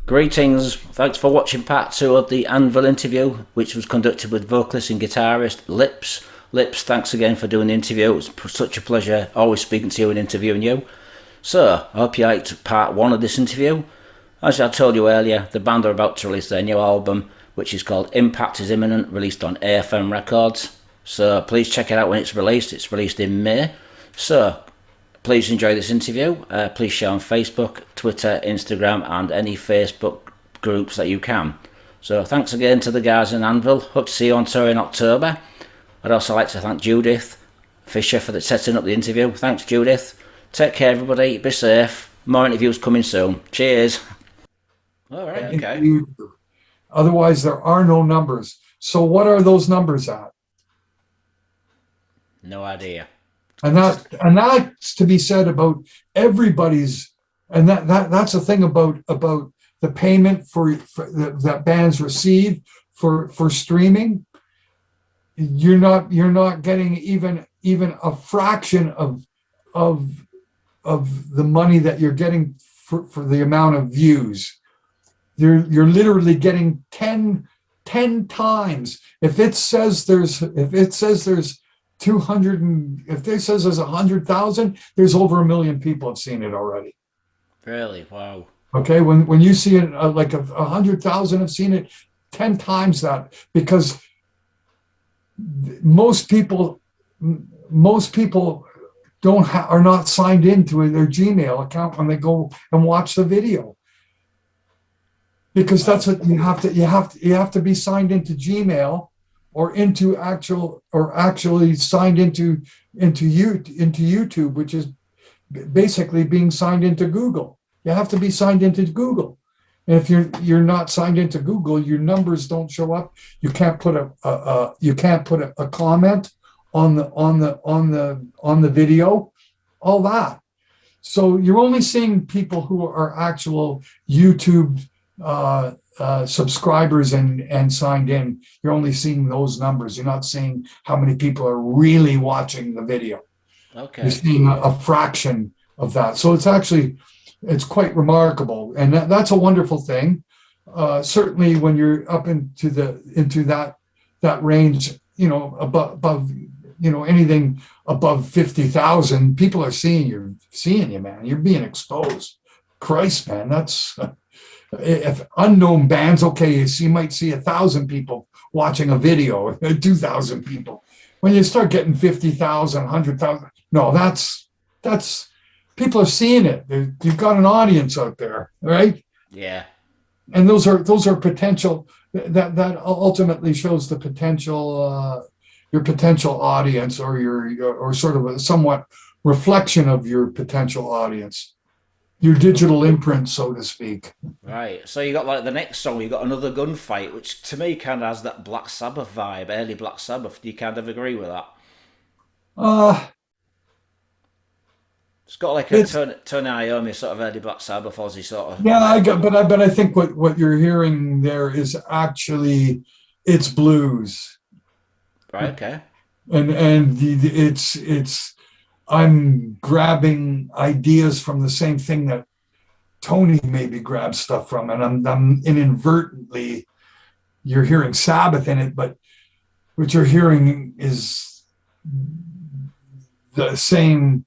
Greetings, thanks for watching part 2 of the Anvil interview, which was conducted with vocalist and guitarist Lips. Lips, thanks again for doing the interview. It was such a pleasure always speaking to you and interviewing you. So, I hope you liked part 1 of this interview. As I told you earlier, the band are about to release their new album, which is called Impact is Imminent, released on AFM Records. So, please check it out when it's released. It's released in May. So, please enjoy this interview. Please share on Facebook, Twitter, Instagram and any Facebook groups that you can. So thanks again to the guys in Anvil. Hope to see you on tour in October. I'd also like to thank Judith Fisher for setting up the interview. Thanks, Judith. Take care, everybody. Be safe. More interviews coming soon. Cheers. All right, okay. Otherwise, there are no numbers. So what are those numbers at? No idea. And that's to be said about everybody's, and that's the thing about the payment that bands receive for streaming. You're not getting even a fraction of the money that you're getting for the amount of views. You're literally getting 10 times. If it says there's 200, and if this says there's 100,000, there's over 1 million people have seen it already. Really? Wow. Okay, when you see it, like 100,000 have seen it, 10 times that, because most people are not signed into their Gmail account when they go and watch the video, because that's what you have to be signed into Gmail or actually signed into YouTube, which is basically being signed into Google. You have to be signed into Google, and if you're not signed into Google, your numbers don't show up. You can't put a comment on the video, all that. So you're only seeing people who are actual YouTube subscribers and signed in. You're only seeing those numbers. You're not seeing how many people are really watching the video. Okay. You're seeing a fraction of that. So it's quite remarkable, and that's a wonderful thing. Certainly when you're up into that range, above anything above 50,000, people are seeing you, man. You're being exposed. Christ, man, that's. If unknown bands, okay, you might see 1,000 people watching a video, 2,000 people. When you start getting 50,000, 100,000, no, that's people are seeing it. You've got an audience out there, right? Yeah. And those are potential. That ultimately shows the potential, your potential audience, or sort of a somewhat reflection of your potential audience. Your digital imprint, so to speak. Right. So you got like the next song, you got Another Gunfight, which to me kind of has that Black Sabbath vibe, early Black Sabbath. Do you kind of agree with that? It's got like a Tony Iommi sort of early Black Sabbath, Aussie sort of. Yeah, but I think what you're hearing there is actually it's blues. Right. Okay. And it's. I'm grabbing ideas from the same thing that Tony maybe grabs stuff from, and I'm inadvertently, you're hearing Sabbath in it, but what you're hearing is the same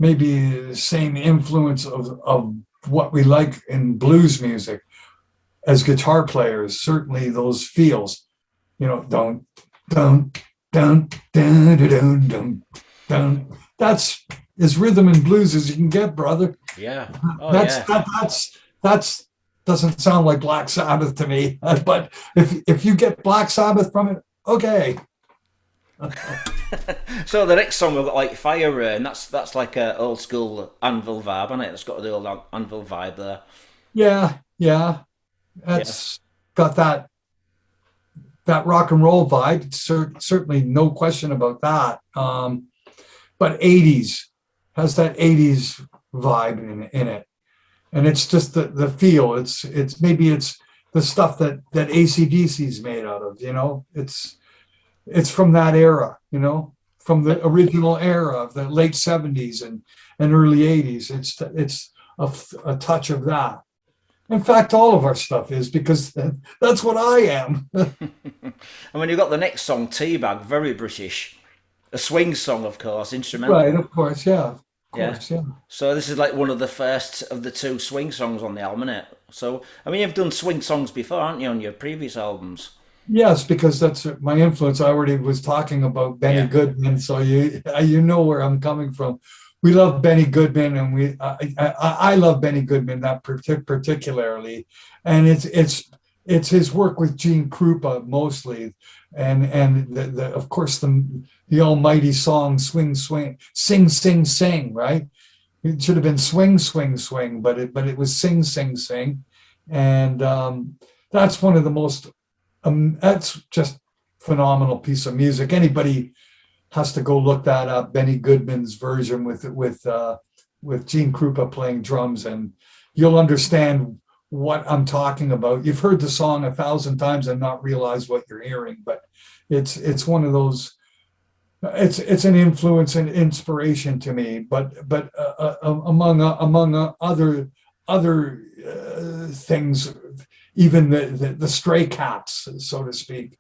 influence of what we like in blues music as guitar players. Certainly those feels, dun dun dun dun dun dun dun. That's as rhythm and blues as you can get, brother. Yeah. That's doesn't sound like Black Sabbath to me. But if you get Black Sabbath from it, okay. So the next song we've got like Fire Rain. That's like a old school Anvil vibe, isn't it? It's got the old Anvil vibe there. Yeah. That's got that rock and roll vibe. Certainly no question about that. But 80s has that 80s vibe in it, and it's just the feel. It's the stuff that AC/DC is made out of. It's from that era. From the original era of the late 70s and early 80s. It's a touch of that. In fact, all of our stuff is, because that's what I am. I mean, you've got the next song, Teabag, very British. A swing song, of course, Right, instrumental. of course, yeah, of Yeah. course, yeah. So this is like one of the first of the two swing songs on the album, isn't it? So, I mean, you've done swing songs before, haven't you, on your previous albums? Yes, because that's my influence. I already was talking about Benny Yeah. Goodman, so you know where I'm coming from. We love Benny Goodman, and I love Benny Goodman that particularly, and it's his work with Gene Krupa mostly, and of course the almighty song "Swing Swing Sing Sing Sing," right? It should have been "Swing Swing Swing," but it was "Sing Sing Sing," and that's one of the most that's just phenomenal piece of music. Anybody has to go look that up. Benny Goodman's version with Gene Krupa playing drums, and you'll understand what I'm talking about. You've heard the song 1,000 times and not realize what you're hearing, but it's one of those. It's an influence and inspiration to me. But among other things, even the stray cats, so to speak.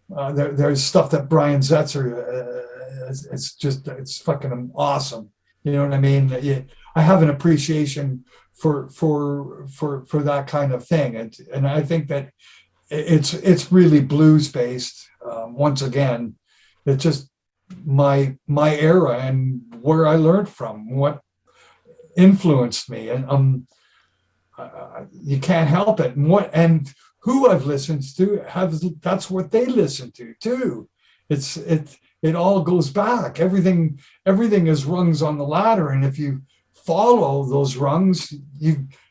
There's stuff that Brian Setzer, it's fucking awesome. You know what I mean? I have an appreciation for that kind of thing, and I think that it's really blues based. Once again, it's just my era and where I learned from, what influenced me, and you can't help it. And who I've listened to that's what they listen to too. It all goes back. Everything is rungs on the ladder, and if you follow those rungs,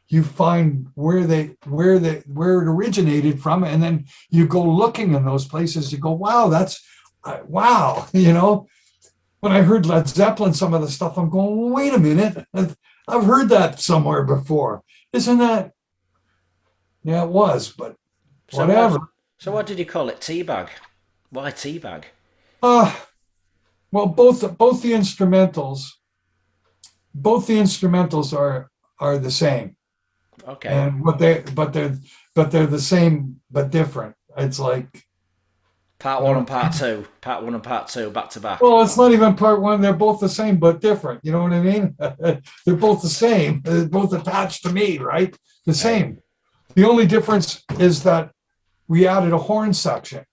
you find where it originated from, and then you go looking in those places. You go, wow, wow. When I heard Led Zeppelin, some of the stuff, I'm going, well, wait a minute, I've heard that somewhere before. Isn't that? Yeah, it was, but So why, whatever. so why did you call it Teabag? Why Teabag? Uh, well, both the instrumentals are the same, Okay. and but they're the same but different. It's like, Part I one don't. and part two. Part one and part two, back to back. Well, it's not even part one. They're both the same but different. You know what I mean? They're both the same. They're both attached to me, right? The Right. same. The only difference is that we added a horn section,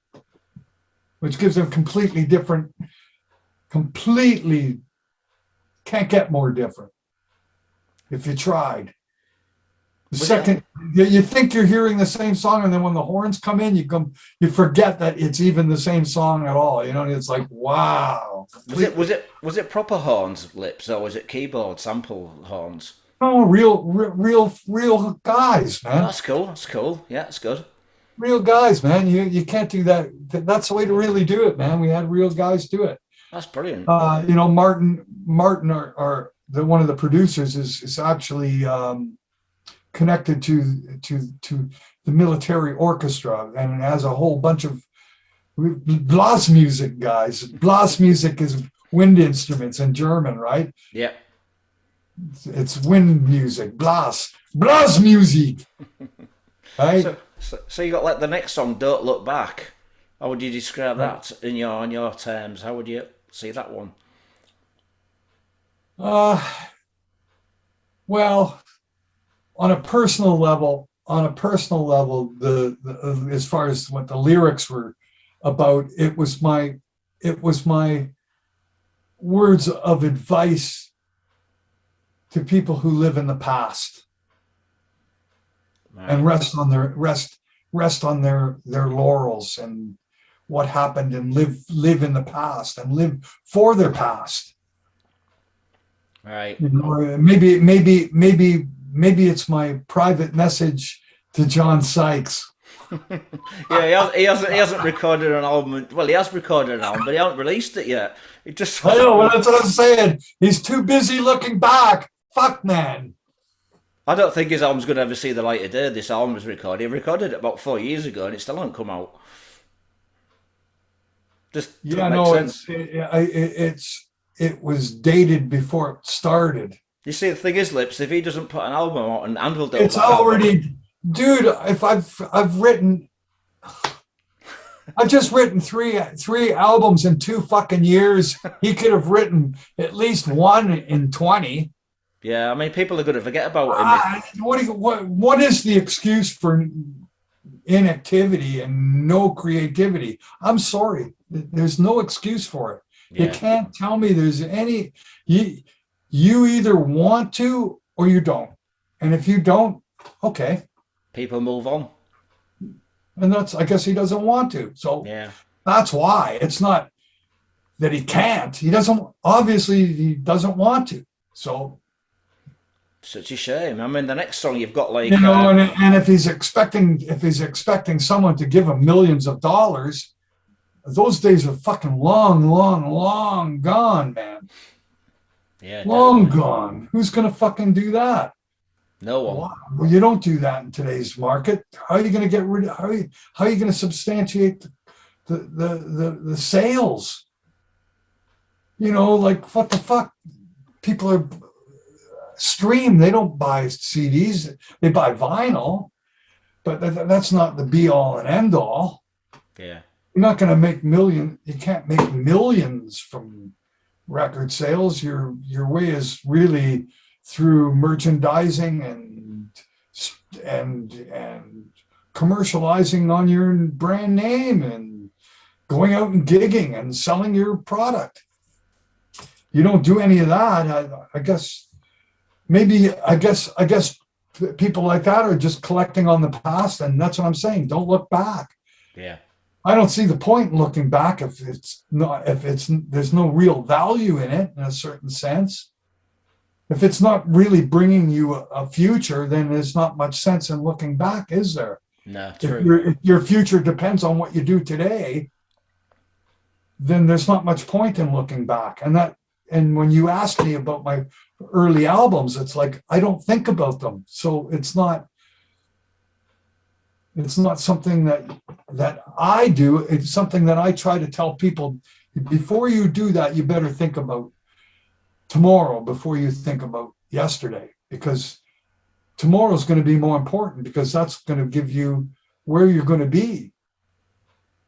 which gives them completely different, completely can't get more different if you tried. The Was it second you think you're hearing the same song, and then when the horns come in, you forget that it's even the same song at all. It's like, wow, completely. was it proper horns, Lips, or was it keyboard sample horns? No, real guys, Oh, man. that's cool. That's cool. Yeah, that's good. Real guys, man. You can't do that. That's the way to really do it, man. We had real guys do it. That's brilliant. Martin, are the one of the producers is actually connected to the military orchestra, and has a whole bunch of Blas music guys. Blas music is wind instruments in German, right? Yeah. It's wind music, Blas music, right? So you got like the next song, "Don't Look Back." How would you describe Right. that in your terms? How would you see that one? Uh, well, the as far as what the lyrics were about, it was my words of advice to people who live in the past and Right. rest on their laurels and what happened, and live in the past and live for their past. Right. Maybe it's my private message to John Sykes. Yeah, he hasn't recorded an album. Well, he has recorded an album, but he hasn't released it yet. It just I hasn't. know, well, that's what I'm saying. He's too busy looking back. Fuck, man. I don't think his album's going to ever see the light of day. This album was recorded. He recorded it about 4 years ago, and it still hasn't come out. Just Yeah, doesn't make no, sense. it was dated before it started. You see, the thing is, Lips, if he doesn't put an album out and Anvil don't It's put an album, already, dude. If I've just written three albums in 2 fucking years. He could have written at least one in 20. yeah, I mean, people are going to forget about him if What is the excuse for inactivity and no creativity? I'm sorry. There's no excuse for it. You yeah, can't tell me there's any. You either want to or you don't. And if you don't, okay. people move on. And I guess he doesn't want to. So Yeah, that's why. It's not that he can't. Obviously, he doesn't want to. So, such a shame. I mean, the next song you've got like, and if he's expecting someone to give him millions of dollars, those days are fucking long, long, long gone, man. yeah, Long definitely. gone. Who's going to fucking do that? No one. Well, you don't do that in today's market. How are you going to get rid of, how are you going to substantiate the sales? Like what the fuck? People are stream. They don't buy CDs. They buy vinyl, but that's not the be all and end all. Yeah, You're not going to make millions. You can't make millions from record sales. Your way is really through merchandising and commercializing on your brand name and going out and gigging and selling your product. You don't do any of that. I guess people like that are just collecting on the past, and that's what I'm saying. Don't look back. yeah, I don't see the point in looking back if there's no real value in it in a certain sense. If it's not really bringing you a future, then there's not much sense in looking back, is there? no, true. If your future depends on what you do today, then there's not much point in looking back. And when you ask me about my early albums, it's like I don't think about them. So it's not something that I do. It's something that I try to tell people. Before you do that, you better think about tomorrow before you think about yesterday, because tomorrow is going to be more important, because that's going to give you where you're going to be.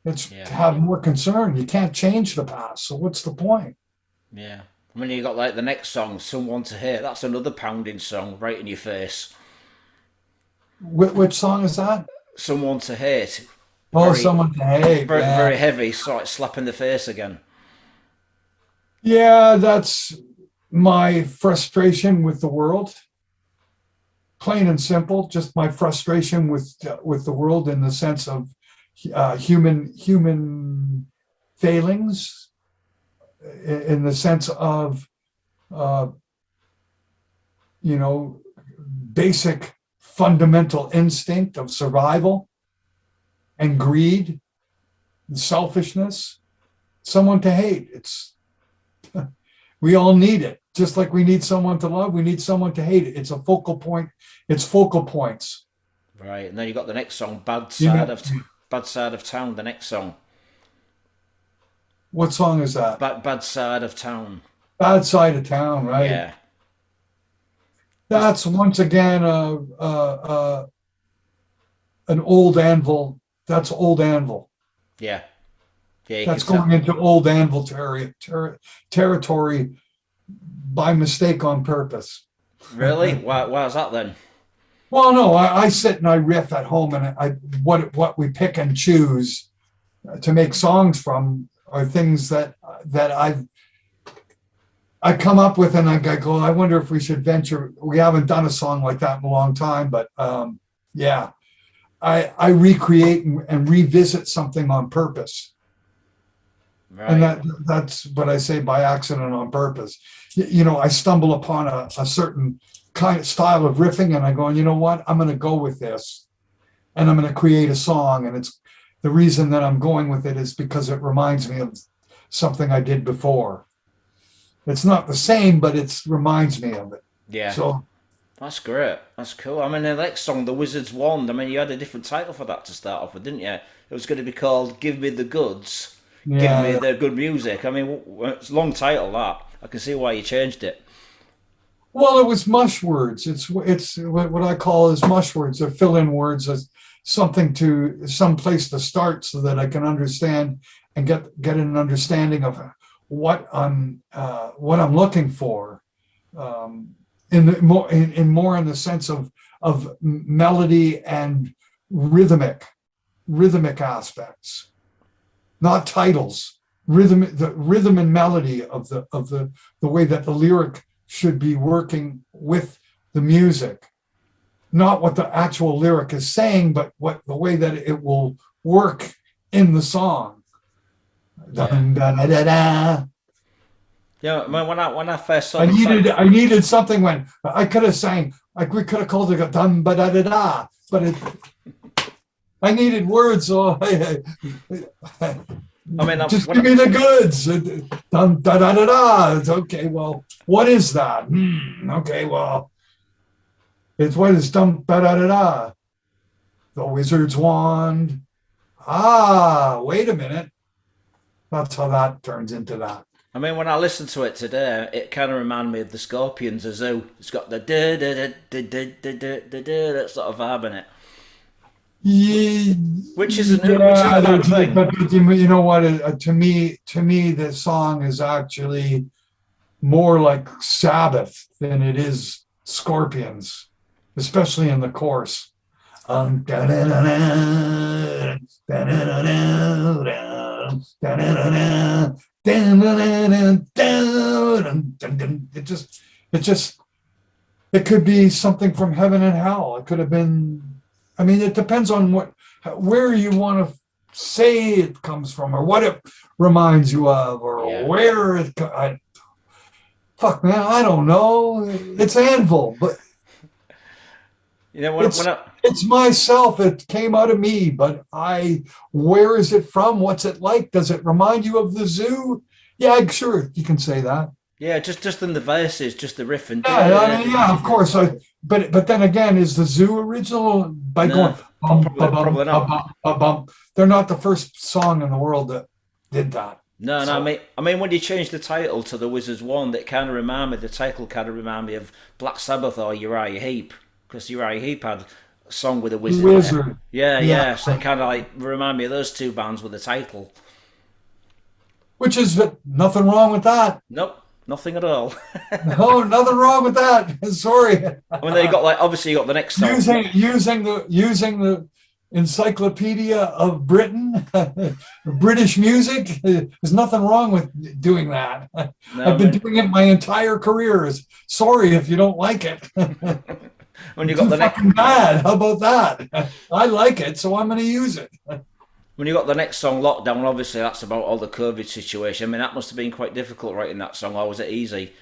It's to have more concern. You can't change the past. So what's the point? Yeah. I mean, you got like the next song, Someone to Hear. That's another pounding song right in your face. Which song is that? Someone to Hate. Oh, Very, Someone to Hate. very, Yeah. very heavy, sort of slapping the face again. Yeah, that's my frustration with the world. Plain and simple, just my frustration with the world in the sense of human failings, in the sense of basic fundamental instinct of survival and greed and selfishness. Someone to hate. We all need it. Just like we need someone to love, we need someone to hate it. It's a focal point. It's focal points. Right, and then you got the next song, Bad Side of Town. The next song, What song is that? Bad Side of Town. Bad Side of Town, right? Yeah, That's once again an old Anvil. That's old Anvil. yeah, yeah. That's going into old Anvil territory by mistake on purpose. Really? Why is that then? Well, no, I sit and I riff at home, and what we pick and choose to make songs from are things that I come up with, and I go, I wonder if we should venture. We haven't done a song like that in a long time, but yeah, I recreate and revisit something on purpose. Right. And that's what I say, by accident on purpose. I stumble upon a certain kind of style of riffing, and I go, you know what, I'm going to go with this, and I'm going to create a song. And it's the reason that I'm going with it is because it reminds me of something I did before. It's not the same, but it reminds me of it. Yeah. So that's great. That's cool. I mean, the next song, The Wizard's Wand. I mean, you had a different title for that to start off with, didn't you? It was going to be called Give Me the Goods. yeah, Give me the good music. I mean, it's a long title, that. I can see why you changed it. Well, it was mush words. It's what I call is mush words. They're fill-in words as some place to start so that I can understand and get an understanding of what I'm looking for. More in the sense of melody and rhythmic aspects, not titles. The rhythm and melody of the way that the lyric should be working with the music, not what the actual lyric is saying, but the way that it will work in the song. Yeah. Dun, da, da, da, da. Yeah, when I first saw I needed something when I could have sang, like we could have called it a dun ba da da da, but I needed words. So just give me the goods. Dun da da da da. It's okay. Well, what is that? Okay. Well, it's what is dun ba da da da. The wizard's wand. Ah, wait a minute. That's how that turns into that. I mean, when I listened to it today, it kind of reminded me of the Scorpions, a zoo. It's got the da da da da da da da da that sort of vibe in it. Yeah, which is a bad thing. But you know what? To me, the song is actually more like Sabbath than it is Scorpions, especially in the chorus. It could be something from heaven and hell. It could have been. I mean, it depends on where you want to say it comes from, or what it reminds you of, or where it. Fuck, man, I don't know. It's Anvil, but you know, it's myself. It came out of me, but where is it from? What's it like? Does it remind you of the zoo? Yeah, sure, you can say that. Yeah, just in the verses, just the riff and yeah, of course. But then again, is the zoo original by going probably not. They're not the first song in the world that did that. No, I mean, when you change the title to The Wizard's Wand, it kind of the title kind of remind me of Black Sabbath or Uriah Heep, because Uriah Heep had a song with a wizard. Yeah. So it kind of like remind me of those two bands with the title. Which is nothing wrong with that. Nope, nothing at all. No, nothing wrong with that. Sorry. I mean, you got obviously you got the next song. Using the Encyclopedia of Britain, British music. There's nothing wrong with doing that. No, I've been doing it my entire career. Sorry if you don't like it. When you got the next bad, how about that? I like it, so I'm going to use it. When you got the next song, Lockdown, obviously that's about all the COVID situation. I mean, that must have been quite difficult writing that song, or was it easy?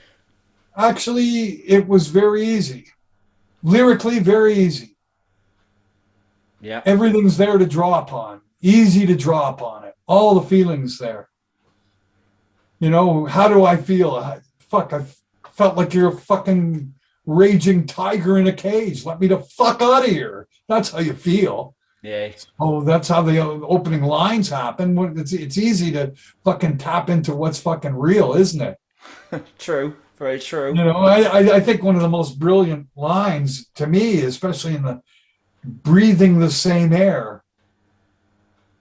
Actually, it was very easy. Lyrically, very easy. Yeah. Everything's there to draw upon. Easy to draw upon it. All the feelings there. You know, how do I feel? I felt like you're a fucking raging tiger in a cage. Let me the fuck out of here. That's how you feel. Yeah. Oh, that's how the opening lines happen. It's easy to fucking tap into what's fucking real, isn't it? True. Very true. You know, I think one of the most brilliant lines to me, especially in the breathing the same air.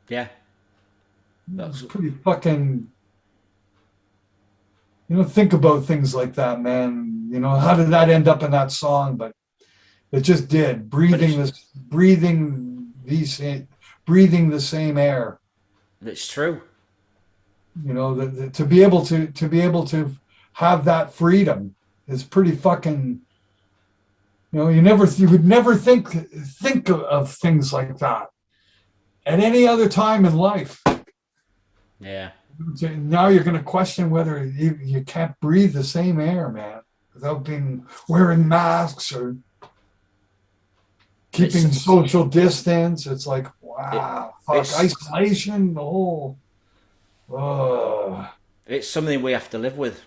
Yeah. That's pretty fucking, think about things like that, man. You know, how did that end up in that song? But it just did. Breathing the same air. It's true. You know, to be able to have that freedom is pretty fucking. You know, you would never think of things like that at any other time in life. Yeah. Now you're going to question whether you can't breathe the same air, man, without wearing masks or keeping social distance. It's like, wow, isolation. It's something we have to live with.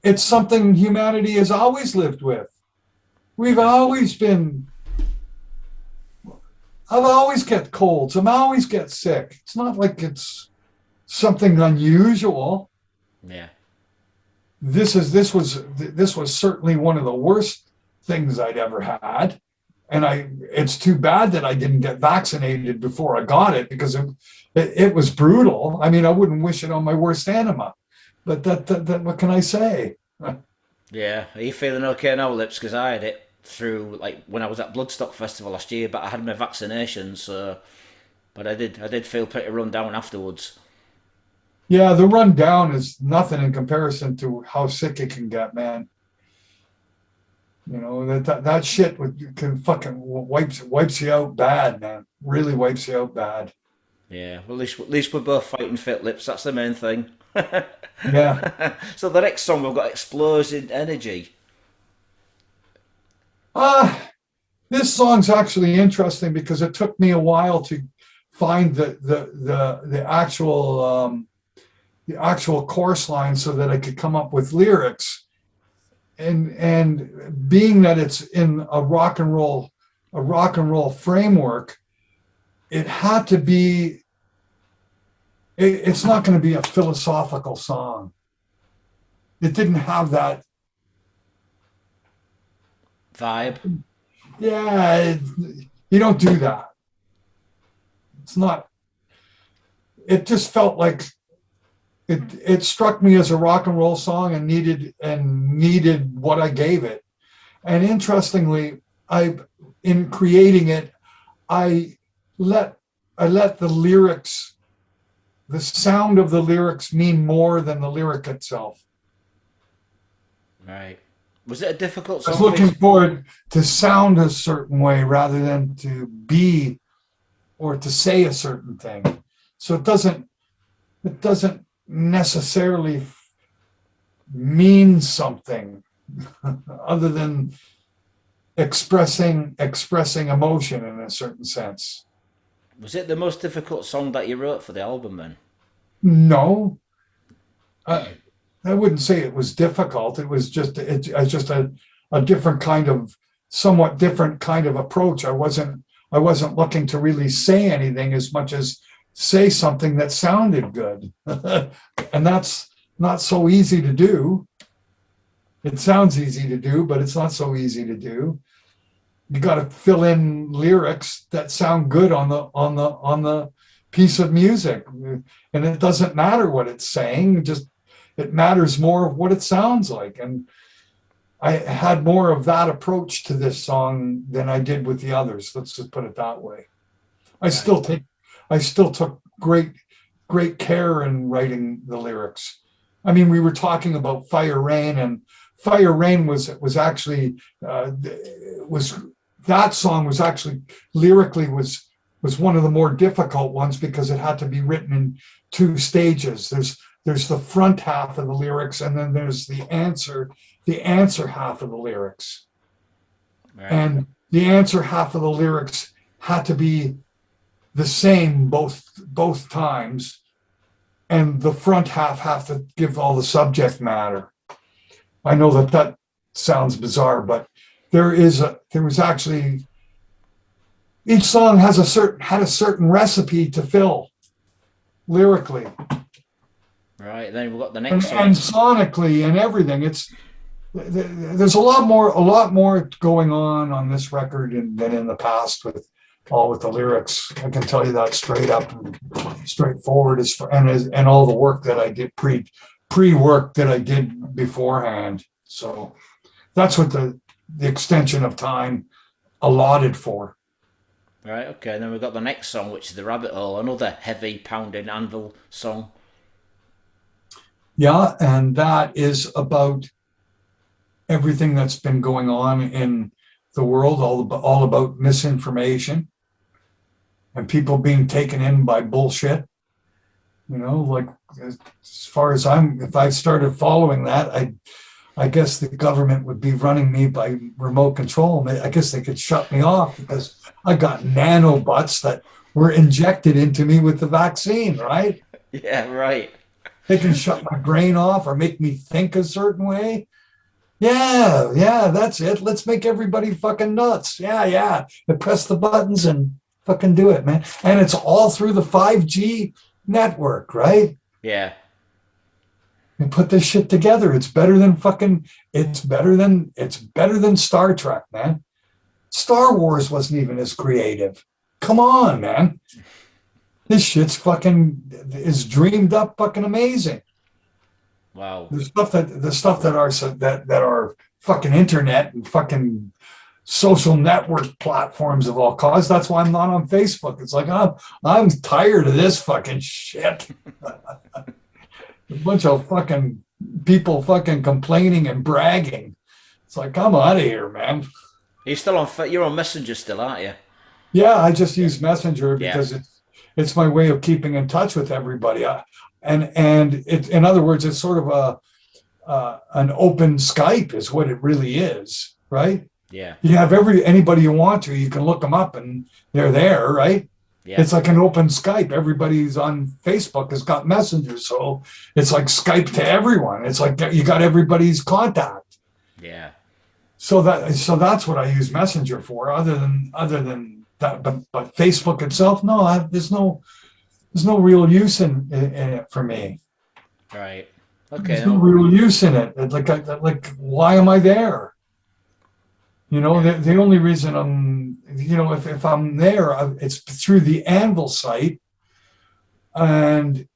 It's something humanity has always lived with. I've always get colds. I always get sick. It's not like it's something unusual. Yeah. this was certainly one of the worst things I'd ever had. And it's too bad that I didn't get vaccinated before I got it, because it was brutal. I mean, I wouldn't wish it on my worst enema, but that what can I say? Yeah. Are you feeling okay now, Lips? Because I had it through, like, when I was at Bloodstock Festival last year, but I had my vaccination, so. But I did feel pretty run down afterwards. Yeah, the rundown is nothing in comparison to how sick it can get, man. You know, that shit can fucking wipes you out bad, man. Really wipes you out bad. Yeah. Well, at least we're both fighting fit, Lips. That's the main thing. Yeah. So the next song we've got Explosion Energy. Uh, this song's actually interesting because it took me a while to find the actual chorus line so that I could come up with lyrics. And being that it's in a rock and roll framework, it had to be. It's not going to be a philosophical song. It didn't have that Vibe. Yeah, you don't do that. It's not. It just felt like it struck me as a rock and roll song and needed what I gave it. And interestingly, in creating it, I let the lyrics, the sound of the lyrics, mean more than the lyric itself. Right. Was it a difficult I was song? looking forward to sound a certain way rather than to be or to say a certain thing. So it doesn't necessarily mean something other than expressing emotion in a certain sense. Was it the most difficult song that you wrote for the album then? No, I wouldn't say it was difficult. It was just a different kind of, somewhat different kind of approach. I wasn't looking to really say anything as much as say something that sounded good. And that's not so easy to do. It sounds easy to do, but it's not so easy to do. You got to fill in lyrics that sound good on the piece of music. And it doesn't matter what it's saying, just it matters more what it sounds like. And I had more of that approach to this song than I did with the others. Let's just put it that way. I still took great care in writing the lyrics. I mean, we were talking about Fire Rain, and Fire Rain was actually that song was actually lyrically was one of the more difficult ones because it had to be written in two stages. There's the front half of the lyrics, and then there's the answer half of the lyrics. Right. And the answer half of the lyrics had to be the same both times, and the front half have to give all the subject matter. I know that sounds bizarre, but there was actually, each song had a certain recipe to fill lyrically. Right, then we've got the next song. And sonically and everything. There's a lot more going on this record than in the past with the lyrics. I can tell you that straight up and straightforward, and all the work that I did pre-work that I did beforehand. So that's what the extension of time allotted for. Right, okay, and then we've got the next song, which is The Rabbit Hole, another heavy pounding Anvil song. Yeah, and that is about everything that's been going on in the world, all about misinformation and people being taken in by bullshit. You know, like, as far as if I started following that, I guess the government would be running me by remote control. I guess they could shut me off because I got nanobots that were injected into me with the vaccine, right? Yeah, right. They can shut my brain off or make me think a certain way. Yeah, that's it. Let's make everybody fucking nuts. Yeah. And press the buttons and fucking do it, man. And it's all through the 5G network, right? Yeah. and put this shit together. It's better than Star Trek, man. Star Wars wasn't even as creative. Come on, man. This shit's fucking is dreamed up, fucking amazing. Wow. The stuff that are fucking internet and fucking social network platforms have all caused. That's why I'm not on Facebook. It's like I'm tired of this fucking shit. A bunch of fucking people fucking complaining and bragging. It's like, come out of here, man. You're on Messenger still, aren't you? Yeah, I just use Messenger because it's my way of keeping in touch with everybody. In other words, it's sort of an open Skype is what it really is, right? Yeah. You have anybody you want to, you can look them up and they're there, right? Yeah. It's like an open Skype. Everybody's on Facebook has got Messenger, so it's like Skype to everyone. It's like you got everybody's contact. Yeah. So that's what I use Messenger for. Other than that, but Facebook itself, no, there's no real use in it for me. Right. Okay. There's no real use in it. Like why am I there? You know, the only reason I'm, if I'm there, it's through the Anvil site, and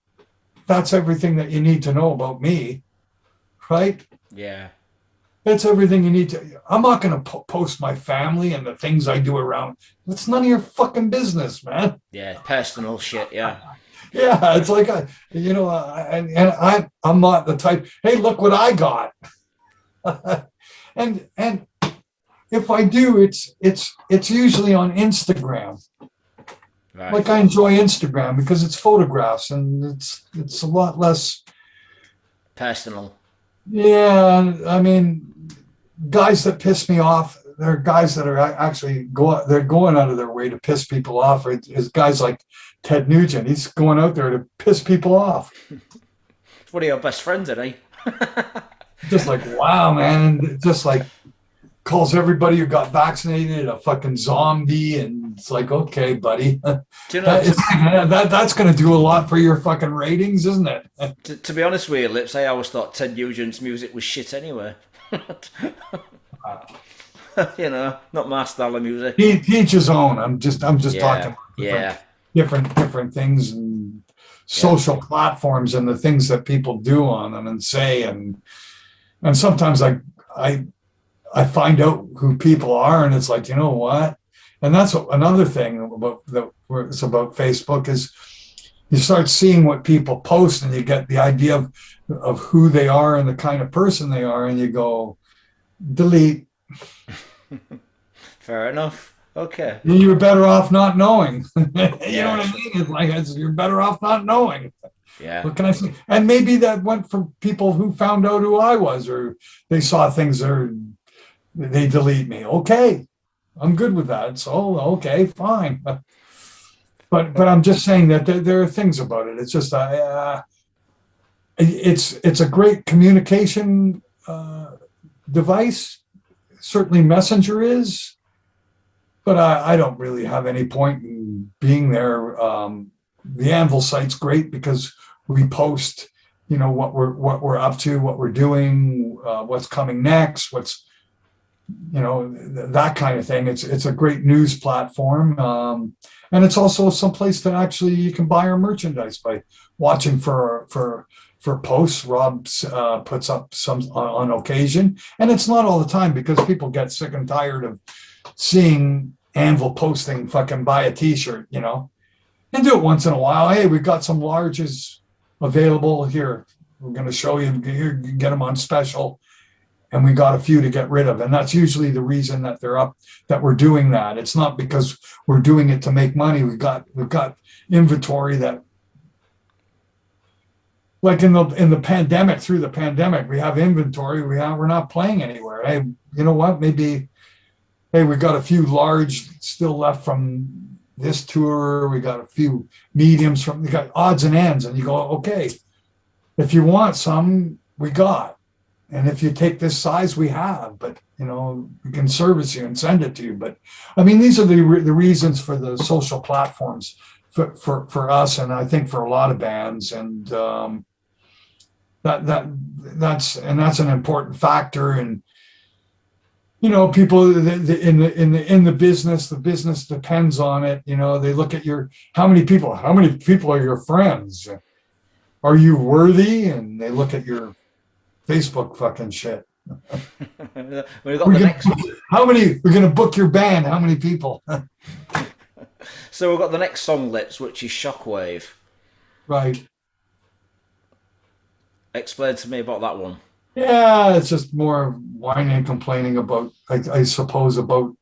that's everything that you need to know about me, right? Yeah. That's everything you need to. I'm not going to post my family and the things I do around. It's none of your fucking business, man. Yeah, personal shit. Yeah. Yeah, it's like I'm not the type. Hey, look what I got. and if I do, it's usually on Instagram. Right. Like I enjoy Instagram because it's photographs and it's a lot less personal. Yeah, I mean, guys that piss me off, they're guys that are actually going out of their way to piss people off. Is guys like Ted Nugent. He's going out there to piss people off. One of your best friends, isn't he? Just like, wow, man. Just like calls everybody who got vaccinated a fucking zombie. And it's like, okay, buddy. Do you know, that's going to do a lot for your fucking ratings, isn't it? To be honest with you, Lips, I always thought Ted Nugent's music was shit anyway. Not my style of music. Each his own. I'm just talking different things and social platforms and the things that people do on them and say and sometimes I find out who people are and it's like, you know what? And that's another thing about Facebook is you start seeing what people post and you get the idea of who they are and the kind of person they are and you go, delete. Fair enough. Okay. You're better off not knowing. You know what I mean? It's like you're better off not knowing. Yeah. What can I say? And maybe that went from people who found out who I was or they saw things or they delete me. Okay. I'm good with that. So, okay, fine. But I'm just saying that there are things about it. It's just it's a great communication device. Certainly Messenger is, but I don't really have any point in being there. The Anvil site's great because we post, what we're up to, what we're doing, what's coming next, what's that kind of thing. It's a great news platform, and it's also someplace that actually you can buy our merchandise by watching for posts. Rob puts up some on occasion, and it's not all the time because people get sick and tired of seeing Anvil posting fucking buy a t-shirt, and do it once in a while. Hey, we've got some larges available here. We're going to show you here, you get them on special. And we got a few to get rid of. And that's usually the reason that they're up, that we're doing that. It's not because we're doing it to make money. We've got inventory that, like in the pandemic, through the pandemic, we have inventory. We're not playing anywhere. Hey, you know what? Maybe, hey, we got a few large still left from this tour. We got a few mediums we got odds and ends. And you go, okay, if you want some, we got. And if you take this size, we have, but we can service you and send it to you. But I mean, these are the reasons for the social platforms for us, and I think for a lot of bands. And that's an important factor. And you know, people in the business depends on it. You know, they look at how many people are your friends? Are you worthy? And they look at your Facebook fucking shit. We've got the next. We're gonna book your band? How many people? So we've got the next song, Lips, which is Shockwave. Right. Explain to me about that one. Yeah, it's just more whining and complaining about, I suppose, about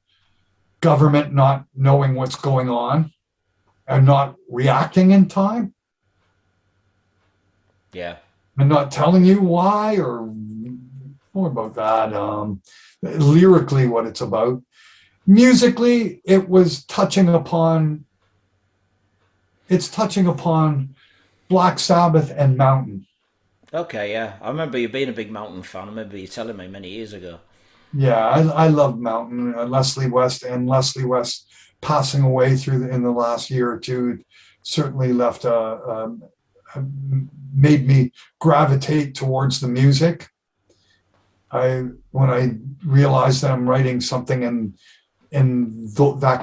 government not knowing what's going on and not reacting in time. Yeah. And not telling you why, or more about that. Lyrically, what it's about. Musically, it's touching upon Black Sabbath and Mountain. Okay, yeah. I remember you being a big Mountain fan. I remember you telling me many years ago. Yeah, I love Mountain. Leslie West passing away in the last year or two certainly made me gravitate towards the music. When I realized that I'm writing something in that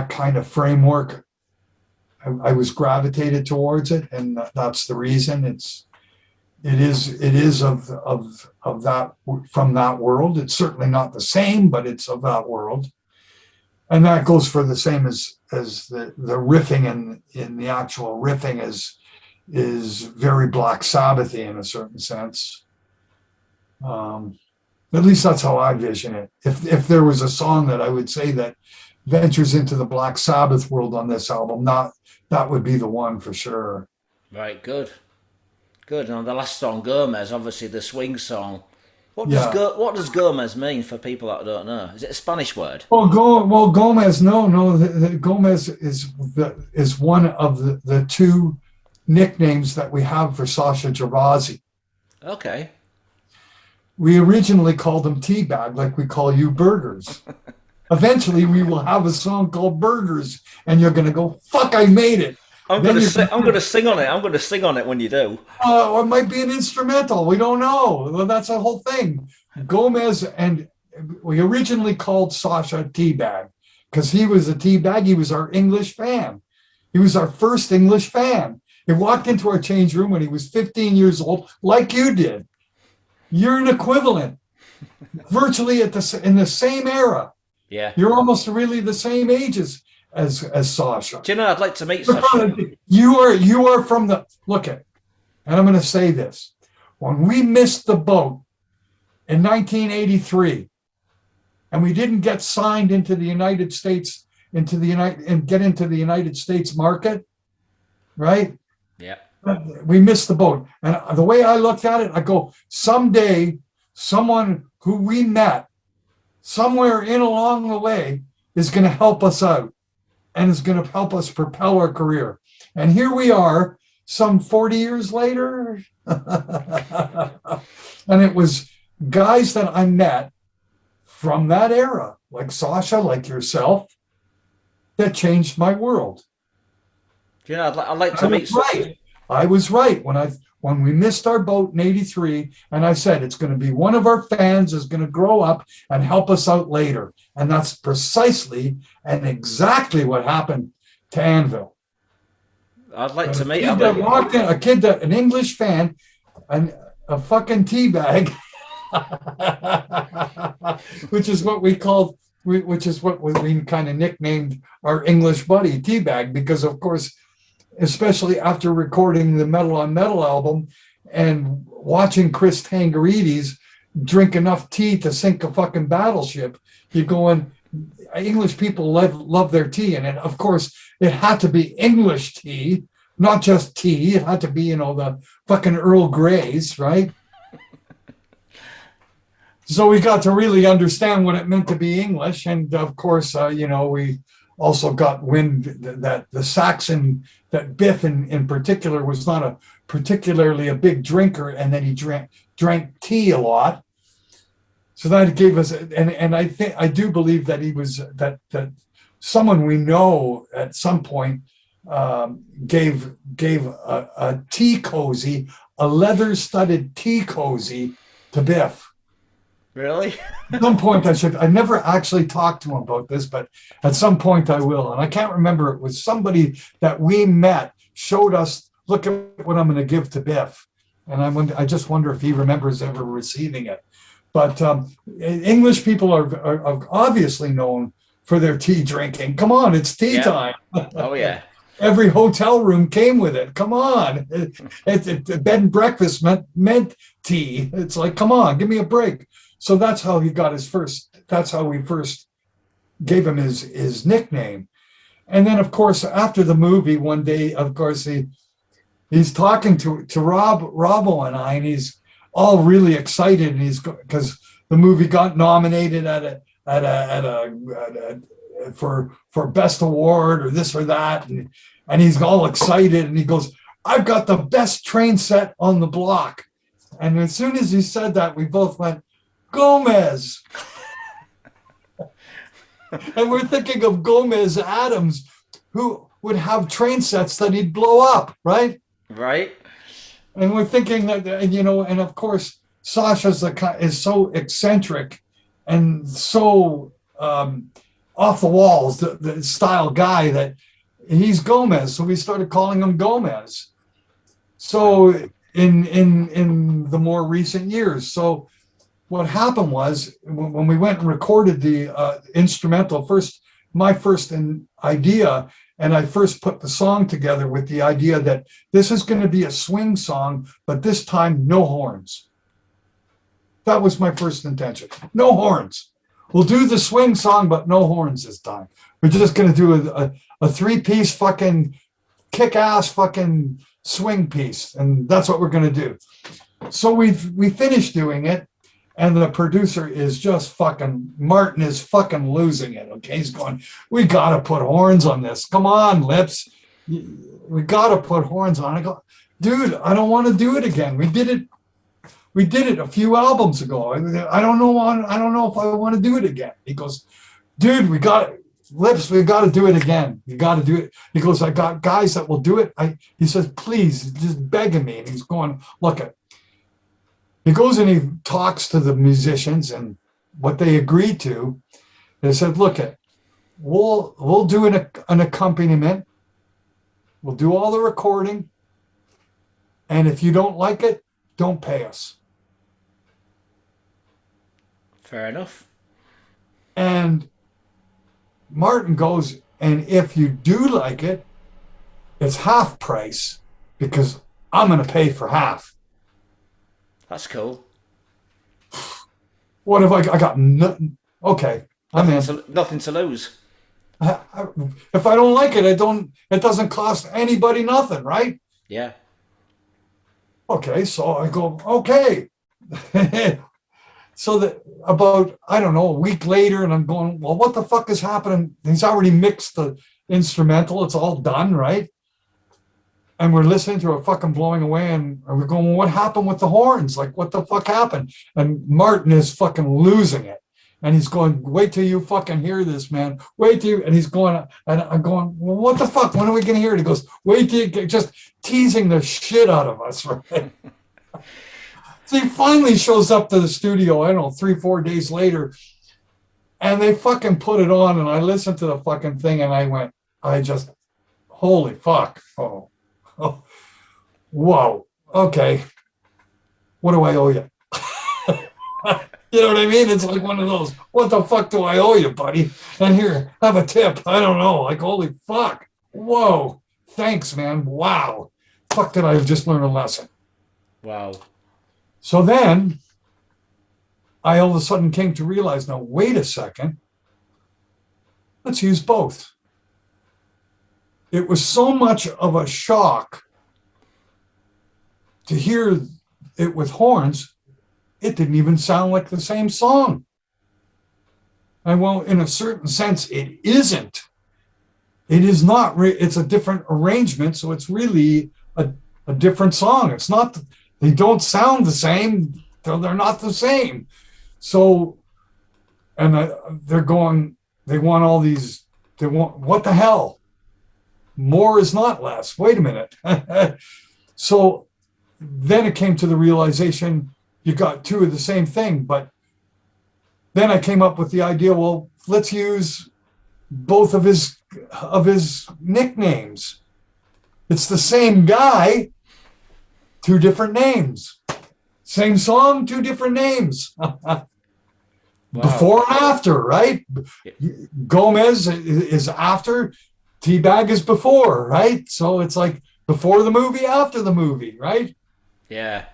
kind of framework, I was gravitated towards it, and that's the reason. It is of that, from that world. It's certainly not the same, but it's of that world, and that goes for the same as the riffing in the actual riffing is very Black Sabbathy in a certain sense. At least that's how I vision it. If there was a song that I would say that ventures into the Black Sabbath world on this album, that would be the one for sure. Right, good. Now the last song, Gomez, obviously the swing song. What does Gomez mean for people that don't know? Is it a Spanish word? Well, Gomez. No. Gomez is one of the two nicknames that we have for Sasha Gervasi. Okay. We originally called him Teabag, like we call you Burgers. Eventually, we will have a song called Burgers, and you're going to go, "Fuck, I made it." I'm going to sing on it. I'm going to sing on it when you do. Or it might be an instrumental. We don't know. Well, that's the whole thing. Gomez, and we originally called Sasha Teabag because he was a Teabag. He was our English fan. He was our first English fan. He walked into our change room when he was 15 years old, like you did. You're an equivalent, virtually in the same era. Yeah. You're almost really the same ages as Sasha. Do you know, I'd like to meet Sasha. You are from the, look at, and I'm going to say this. When we missed the boat in 1983, and we didn't get signed into the United States, get into the United States market, right? Yeah. We missed the boat. And the way I looked at it, I go, someday, someone who we met somewhere in along the way is going to help us out and is going to help us propel our career. And here we are, some 40 years later. And it was guys that I met from that era, like Sasha, like yourself, that changed my world. Do you know, I'd like to meet Sasha. I was right when we missed our boat in 83, and I said, it's going to be one of our fans is going to grow up and help us out later. And that's precisely and exactly what happened to Anvil. I'd like to meet an English fan, and a fucking teabag, which is what we kind of nicknamed our English buddy, Teabag, because of course, especially after recording the Metal on Metal album and watching Chris Tangarides drink enough tea to sink a fucking battleship, you're going, English people love their tea. And of course, it had to be English tea, not just tea. It had to be, the fucking Earl Greys, right? So we got to really understand what it meant to be English. And of course, we also got wind that the Saxon, that Biff in particular was not particularly a big drinker, and that he drank tea a lot. So that gave us, and I do believe that he was that someone we know at some point gave a tea cozy a leather-studded tea cozy to Biff. Really? At some point I never actually talked to him about this, but at some point I will. And I can't remember, it was somebody that we met showed us, look at what I'm going to give to Biff. And I just wonder if he remembers ever receiving it. But English people are obviously known for their tea drinking. Come on, it's tea time. Oh, yeah. Every hotel room came with it. Come on. Bed and breakfast meant tea. It's like, come on, give me a break. So that's how he got his first, that's how we first gave him his nickname. And then, of course, after the movie, one day, of course, he's talking to Robbo and I, and he's all really excited, and he's because the movie got nominated for best award or this or that, and he's all excited, and he goes, "I've got the best train set on the block." And as soon as he said that, we both went, "Gomez." And we're thinking of Gomez Adams, who would have train sets that he'd blow up, right? Right. And we're thinking that, and of course, Sasha's is so eccentric and so off the walls, the style guy, that he's Gomez. So we started calling him Gomez. So in the more recent years. So what happened was when we went and recorded the instrumental, my first idea, and I first put the song together with the idea that this is going to be a swing song, but this time no horns. That was my first intention. No horns. We'll do the swing song, but no horns this time. We're just going to do a three-piece fucking kick-ass fucking swing piece, and that's what we're going to do. So we finished doing it, and the producer is just fucking, Martin is fucking losing it, okay? He's going, "We got to put horns on this. Come on, Lips. We got to put horns on." I go, "Dude, I don't want to do it again. We did it a few albums ago. I don't know if I want to do it again." He goes, "Dude, Lips, we got to do it again. You got to do it." He goes, "I got guys that will do it." He says, "Please," just begging me. And he's going, "Look at." He goes and he talks to the musicians, and what they agreed to, they said, "Look, we'll do an accompaniment. We'll do all the recording. And if you don't like it, don't pay us." Fair enough. And Martin goes, "And if you do like it, it's half price because I'm going to pay for half." That's cool. What have I got? Nothing. Okay, I'm in. Nothing to lose. If I don't like it, it doesn't cost anybody nothing, right? Yeah. Okay, so I go, okay. So that about, I don't know, a week later, and I'm going, well, what the fuck is happening? He's already mixed the instrumental. It's all done, right? And we're listening to it fucking blowing away, and we're going, well, what happened with the horns? Like, what the fuck happened? And Martin is fucking losing it. And he's going, "Wait till you fucking hear this, man. Wait till you," and he's going, and I'm going, "Well, what the fuck? When are we going to hear it?" He goes, "Wait till you," just teasing the shit out of us, right? So he finally shows up to the studio, I don't know, 3-4 days later, and they fucking put it on, and I listened to the fucking thing, and I just, holy fuck. Oh, whoa. Okay. What do I owe you? You know what I mean? It's like one of those, what the fuck do I owe you, buddy? And here, have a tip. I don't know. Like, holy fuck. Whoa. Thanks, man. Wow. Fuck, did I just learn a lesson? Wow. So then I all of a sudden came to realize, now, wait a second. Let's use both. It was so much of a shock to hear it with horns. It didn't even sound like the same song. And well, in a certain sense, it isn't. It is not. It's a different arrangement, so it's really a different song. It's not. They don't sound the same. They're not the same. So, and they're going. They want all these. They want, what the hell? More is not less. Wait a minute. So then it came to the realization you got two of the same thing. But then I came up with the idea, well, let's use both of his nicknames. It's the same guy, two different names. Same song, two different names. Wow. Before and after, right? Gomez is after, Teabag is before, right? So it's like before the movie, after the movie, right? Yeah.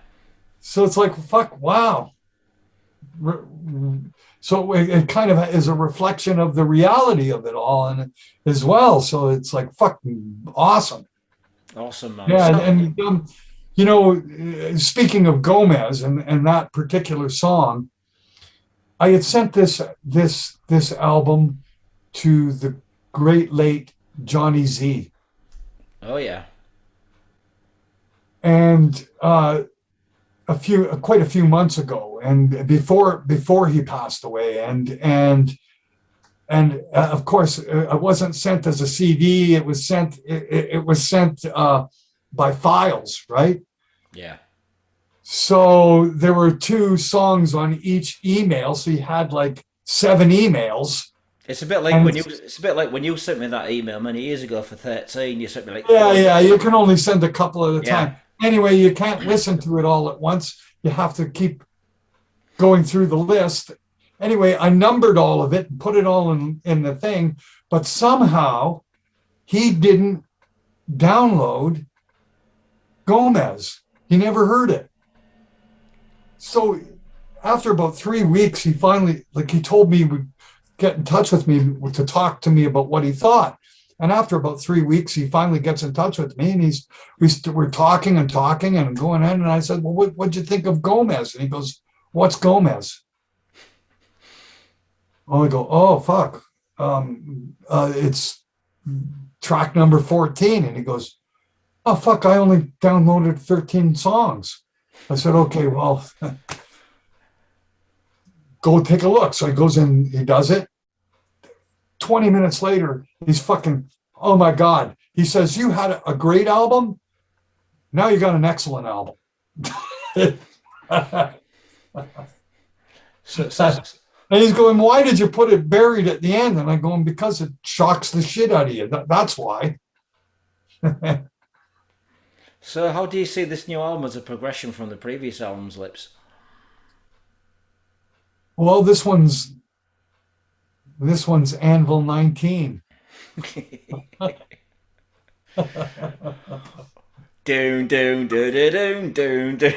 So it's like, fuck, wow. So it kind of is a reflection of the reality of it all, and as well. So it's like fucking awesome. Awesome, man. Yeah, and you know, speaking of Gomez and that particular song, I had sent this album to the great late Johnny Z. Oh yeah. And quite a few months ago, and before he passed away, and of course it wasn't sent as a CD. It was sent by files, right? Yeah. So there were 2 songs on each email, so you had like 7 emails. It's a bit like when you sent me that email many years ago for 13. You sent me like yeah. You can only send a couple at a Yeah. time. Anyway, you can't listen to it all at once. You have to keep going through the list. Anyway, I numbered all of it and put it all in the thing, but somehow he didn't download Gomez. He never heard it. So after about 3 weeks, he finally, he told me he would get in touch with me to talk to me about what he thought. And after about 3 weeks, he finally gets in touch with me, and we're talking and going on. And I said, well, what'd you think of Gomez? And he goes, what's Gomez? Oh, I go, oh, fuck. It's track number 14. And he goes, oh, fuck, I only downloaded 13 songs. I said, okay, well, go take a look. So he goes in, he does it. 20 minutes later, he's fucking, oh my God. He says, you had a great album. Now you got an excellent album. And he's going, why did you put it buried at the end? And I'm going, because it shocks the shit out of you. That's why. So how do you see this new album as a progression from the previous album's, Lips? Well, this one's Anvil 19. Doon, doon, doon, doon, doon, doon.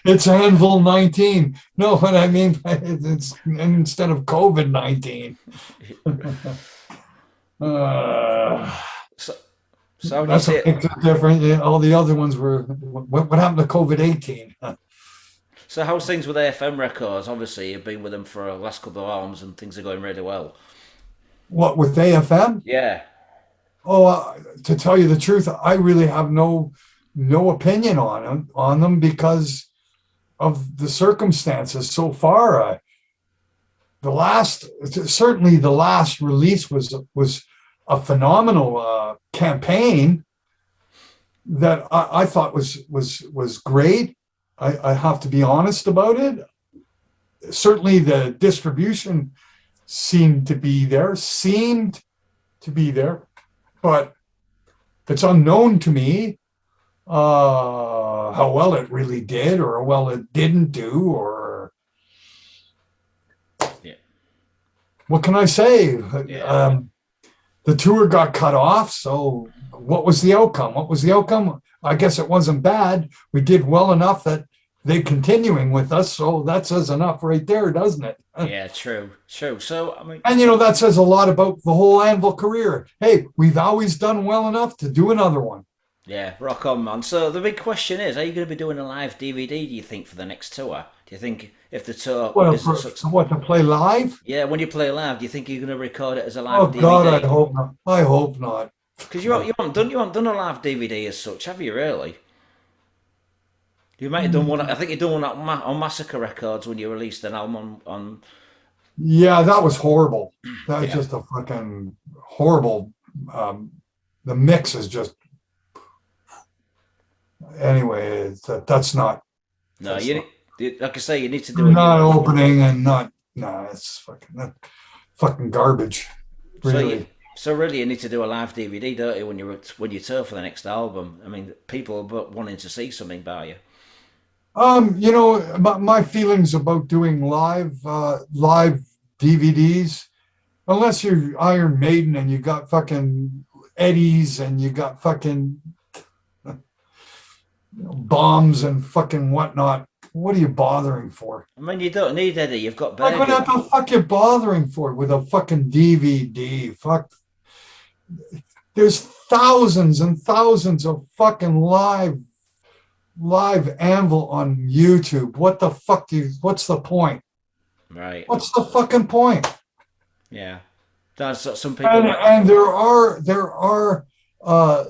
It's Anvil 19. No, what I mean, it's instead of COVID-19. So how do you That's see what it? makes it different. All the other ones were, what happened to COVID-18? So how's things with AFM Records? Obviously, you've been with them for the last couple of albums, and things are going really well. What, with AFM? Yeah. Oh, to tell you the truth, I really have no opinion on them because of the circumstances so far. Certainly the last release was a phenomenal campaign that I thought was great. I have to be honest about it. Certainly the distribution seemed to be there, but it's unknown to me how well it really did or how well it didn't do, or what can I say? Yeah. The tour got cut off, so what was the outcome? I guess it wasn't bad. We did well enough that they're continuing with us, so that says enough right there, doesn't it? Yeah, true. So, I mean... And, that says a lot about the whole Anvil career. Hey, we've always done well enough to do another one. Yeah, rock on, man. So the big question is, are you going to be doing a live DVD, do you think, for the next tour? Do you think if the tour... To play live? Yeah, when you play live, do you think you're going to record it as a live DVD? Oh, God, I hope not. Because you haven't done a live DVD as such, have you, really? You might have done one. I think you done one on Massacre Records when you released an album on. Yeah, that was horrible. That was just a fucking horrible. The mix is just. Anyway, that's not. No, That's not, like I say, you need to do a not new. opening and not. Nah, it's fucking garbage. So you, Really. so really, you need to do a live DVD, don't you, when you tour for the next album? I mean, people are wanting to see something by you. My feelings about doing live DVDs, unless you're Iron Maiden and you got fucking Eddies and you got fucking bombs and fucking whatnot. What are you bothering for? I mean, you don't need Eddie. You've got Like, what Baby. the fuck you bothering for with a fucking DVD? Fuck. There's thousands and thousands of fucking live Anvil on YouTube. What the fuck what's the point? Right. What's the fucking point? Yeah. That's what some people. And there are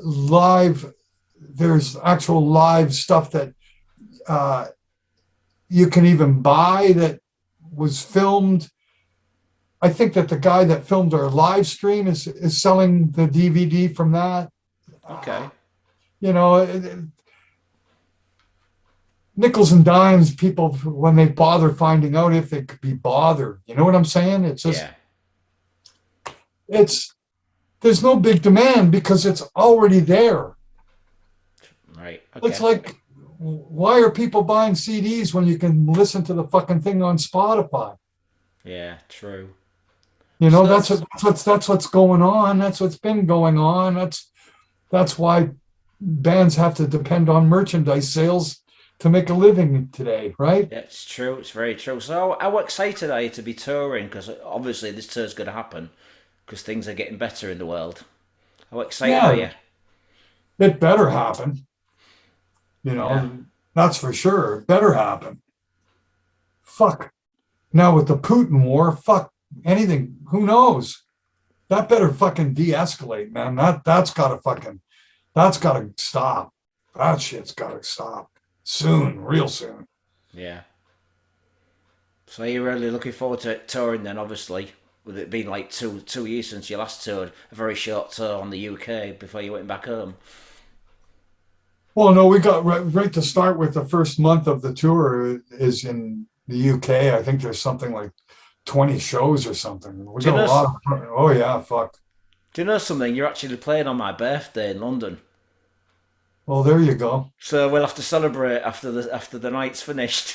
live, there's actual live stuff that you can even buy that was filmed. I think that the guy that filmed our live stream is selling the DVD from that. Okay. Nickels and dimes, people, when they bother finding out if they could be bothered. You know what I'm saying? It's just, there's no big demand because it's already there. Right. Okay. It's like, why are people buying CDs when you can listen to the fucking thing on Spotify? Yeah, true. That's what's going on. That's what's been going on. That's why bands have to depend on merchandise sales to make a living today, right? Yeah, it's true. It's very true. So how excited are you to be touring? Because obviously this tour's going to happen because things are getting better in the world. How excited are you? It better happen. That's for sure. It better happen. Fuck. Now with the Putin war, fuck anything. Who knows? That better fucking de-escalate, man. That's gotta stop. That shit's gotta stop. Soon, real soon. Yeah. So you're really looking forward to touring then, obviously, with it being like two years since you last toured, a very short tour on the UK before you went back home. Well, no, we got right to start with. The first month of the tour is in the UK. I think there's something like 20 shows or something. We got a lot of, oh yeah, fuck. Do you know something? You're actually playing on my birthday in London. Well, there you go. So we'll have to celebrate after the night's finished.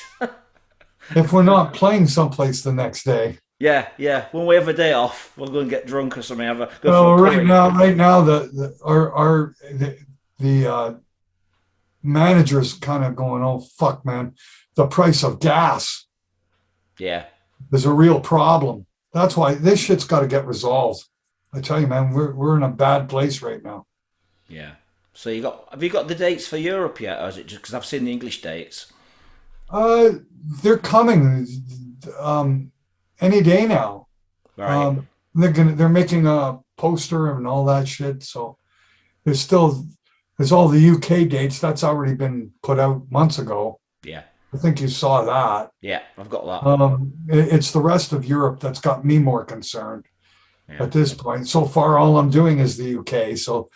If we're not playing someplace the next day. Yeah. When we have a day off, we'll go and get drunk or something. Right now, the manager's kind of going, oh fuck, man, the price of gas. Yeah. There's a real problem. That's why this shit's got to get resolved. I tell you, man, we're in a bad place right now. Yeah. So have you got the dates for Europe yet, or is it just because I've seen the English dates? They're coming any day now. Right. They're making a poster and all that shit. So there's all the UK dates that's already been put out months ago. Yeah. I think you saw that. Yeah, I've got that. It's the rest of Europe that's got me more concerned at this point. So far, all I'm doing is the UK. So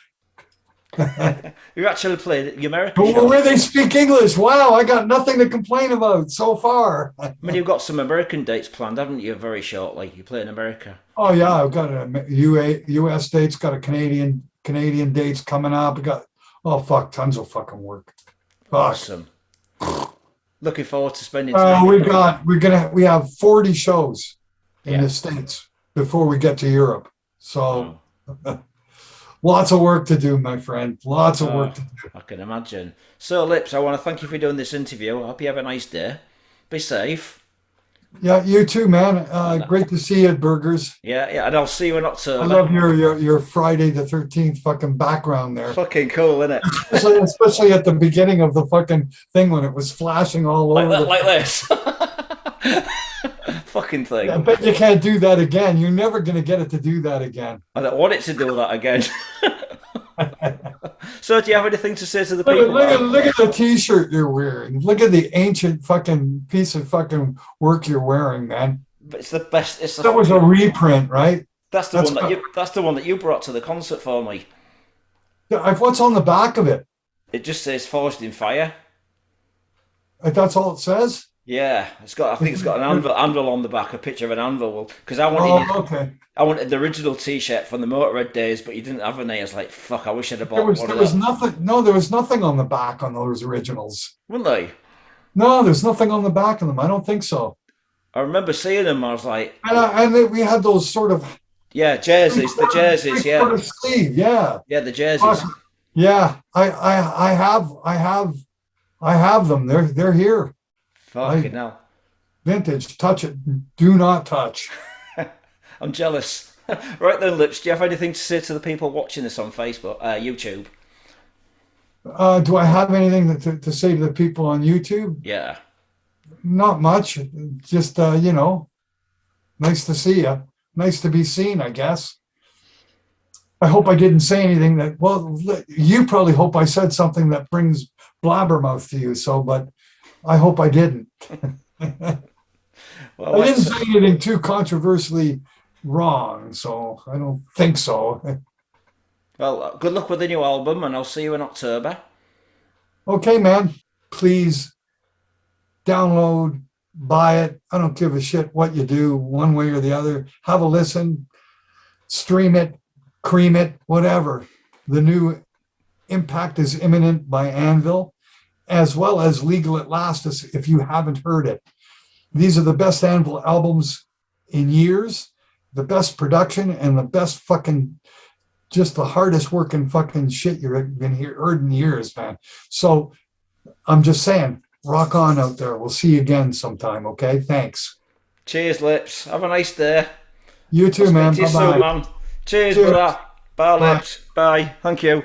you actually played the American show. Where they speak English. Wow, I got nothing to complain about so far. I mean, you've got some American dates planned, haven't you? Very shortly. You play in America. Oh yeah, I've got a US dates, got a Canadian dates coming up. I got tons of fucking work. Awesome. Looking forward to spending time. We have 40 shows in the States before we get to Europe. So lots of work to do, my friend. Lots of work to do. I can imagine. So, Lips, I want to thank you for doing this interview. I hope you have a nice day. Be safe. Yeah, you too, man. Great to see you at Burgers. Yeah, and I'll see you in October. I love your Friday the 13th fucking background there. Fucking cool, isn't it? Especially at the beginning of the fucking thing when it was flashing all over. Like this. Fucking thing. I bet you can't do that again. You're never going to get it to do that again. I don't want it to do that again. So do you have anything to say to the people? Look at the t-shirt you're wearing. Look at the ancient fucking piece of fucking work you're wearing, man. But it's the best. That was a reprint, right? That's the one that you brought to the concert for me. What's on the back of it? It just says forged in fire. That's all it says? Yeah, it's got. I think it's got an anvil on the back, a picture of an anvil. Because Oh, okay. I wanted the original T-shirt from the Motorhead days, but you didn't have any. I was like, fuck, I wish I'd have There bought was one there of was them. nothing. No, there was nothing on the back on those originals. Wouldn't they? No, there's nothing on the back of them. I don't think so. I remember seeing them. I was like, We had those sort of yeah, jerseys, the jerseys, yeah, three-quarter sleeve. Yeah, yeah, the jerseys. yeah. I have them. They're here. Fucking hell, Vintage. Touch it. Do not touch. I'm jealous. Right then, Lips, do you have anything to say to the people watching this on Facebook, YouTube? Do I have anything to say to the people on YouTube? Yeah. Not much. Just nice to see you. Nice to be seen, I guess. I hope I didn't say anything that. Well, you probably hope I said something that brings blabbermouth to you. So, but I hope I didn't. Well, I didn't say anything too controversially wrong, so I don't think so. well, good luck with the new album, and I'll see you in October. Okay, man. Please download, buy it. I don't give a shit what you do, one way or the other. Have a listen, stream it, cream it, whatever. The new Impact is Imminent by Anvil, as well as Legal at Last, if you haven't heard it. These are the best Anvil albums in years, the best production, and the best fucking, just the hardest working fucking shit you've been heard in years, man. So I'm just saying, rock on out there. We'll see you again sometime, okay? Thanks. Cheers, Lips. Have a nice day. You too, man. Speak to you Bye-bye. soon, man. Cheers, Cheers. brother. Bye, Bye. Lips. Bye. Thank you.